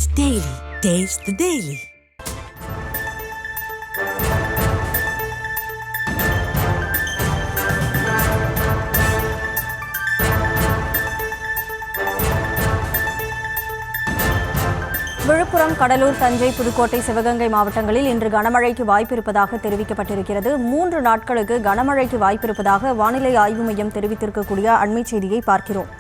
Taste the Daily. Taste the Daily. Villupuram, Cuddalore, Thanjai, Pudukkottai, Sivaganga மாவட்டங்களில் இன்று கனமழைக்கு வாய்ப்பிருப்பதாக தெரிவிக்கப்பட்டிருக்கிறது. 3 நாட்களுக்கு கனமழைக்கு வாய்ப்பிருப்பதாக வானிலை ஆய்வு மையம் தெரிவித்திருக்கக்கூடிய அண்மை செய்தியை பார்க்கிறோம்.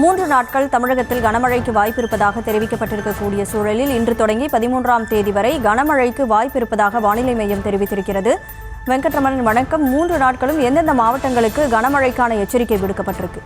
மூன்று நாட்கள் தமிழகத்தில் கனமழைக்கு வாய்ப்பிருப்பதாக தெரிவிக்கப்பட்டிருக்கக்கூடிய சூழலில் இன்று தொடங்கி 13ஆம் தேதி வரை கனமழைக்கு வாய்ப்பிருப்பதாக வானிலை மையம் தெரிவித்திருக்கிறது. வெங்கட்ரமணன், வணக்கம். 3 நாட்களும் எந்தெந்த மாவட்டங்களுக்கு கனமழைக்கான எச்சரிக்கை விடுக்கப்பட்டிருக்கு?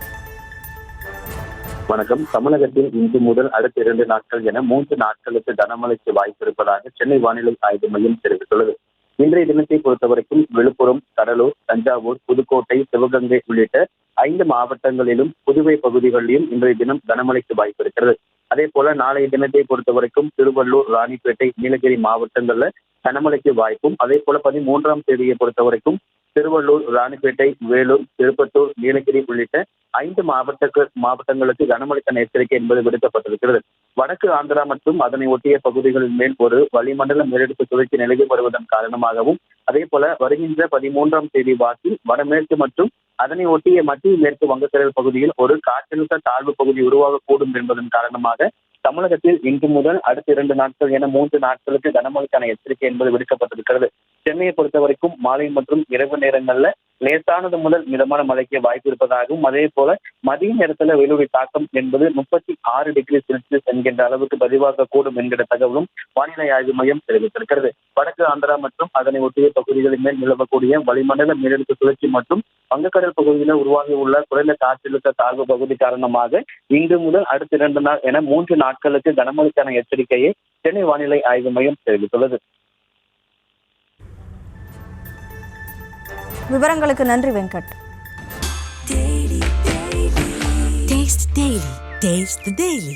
வணக்கம். தமிழகத்தில் இன்று முதல் அடுத்த 2 நாட்கள் என 3 நாட்களுக்கு கனமழைக்கு வாய்ப்பிருப்பதாக சென்னை வானிலை ஆய்வு மையம் தெரிவித்துள்ளது. இன்றைய தினத்தை பொறுத்தவரைக்கும் விழுப்புரம், கடலூர், தஞ்சாவூர், புதுக்கோட்டை, சிவகங்கை உள்ளிட்ட 5 மாவட்டங்களிலும் புதுவை பகுதிகளிலும் இன்றைய தினம் கனமழைக்கு வாய்ப்பிருக்கிறது. அதே போல நாளைய தினத்தை பொறுத்தவரைக்கும் திருவள்ளூர், ராணிப்பேட்டை, நீலகிரி மாவட்டங்கள்ல கனமழைக்கு வாய்ப்பும், அதே போல 13ஆம் தேதியை பொறுத்தவரைக்கும் திருவள்ளூர், ராணிப்பேட்டை, வேலூர், திருப்பத்தூர், நீலகிரி உள்ளிட்ட 5 மாவட்டங்களுக்கு கனமழைக்கான எச்சரிக்கை என்பது விடுக்கப்பட்டிருக்கிறது. வடக்கு ஆந்திரா மற்றும் அதனை ஒட்டிய பகுதிகளின் மேல் ஒரு வளிமண்டல மேலடுக்கு சுழற்சி நிலவி வருவதன் காரணமாகவும், அதே போல வருகின்ற 13ஆம் தேதி வாக்கில் வடமேற்கு மற்றும் அதனை ஒட்டிய மத்திய மேற்கு வங்கக்கடல் பகுதியில் ஒரு காற்றழுத்த தாழ்வு பகுதி உருவாகக்கூடும் என்பதன் காரணமாக தமிழகத்தில் இன்று முதல் அடுத்த 2 நாட்கள் என 3 நாட்களுக்கு கனமழைக்கான எச்சரிக்கை என்பது விடுக்கப்பட்டிருக்கிறது. சென்னையை பொறுத்தவரைக்கும் மாலை மற்றும் இரவு நேரங்கள்ல லேசானது முதல் மிதமான மழைக்கு வாய்ப்பு இருப்பதாகவும், அதே போல மதிய நேரத்துல வெயிலுடைய தாக்கம் என்பது 36 டிகிரி செல்சியஸ் என்கின்ற அளவுக்கு பதிவாக கூடும் என்கிற தகவலும் வானிலை ஆய்வு மையம் தெரிவித்திருக்கிறது. வடக்கு ஆந்திரா மற்றும் அதனை ஒட்டிய பகுதிகளின் மேல் நிலவக்கூடிய வளிமண்டல மேலடுக்கு சுழற்சி மற்றும் வங்கக்கடல் பகுதியில் உருவாகியுள்ள குறைந்த காற்றழுத்த தாழ்வு பகுதி காரணமாக இன்று முதல் அடுத்த 2 நாள் என 3 நாட்களுக்கு கனமழைக்கான எச்சரிக்கையை சென்னை வானிலை ஆய்வு மையம் தெரிவித்துள்ளது. விவரங்களுக்கு நன்றி Venkat. Taste the Daily. Taste the Daily.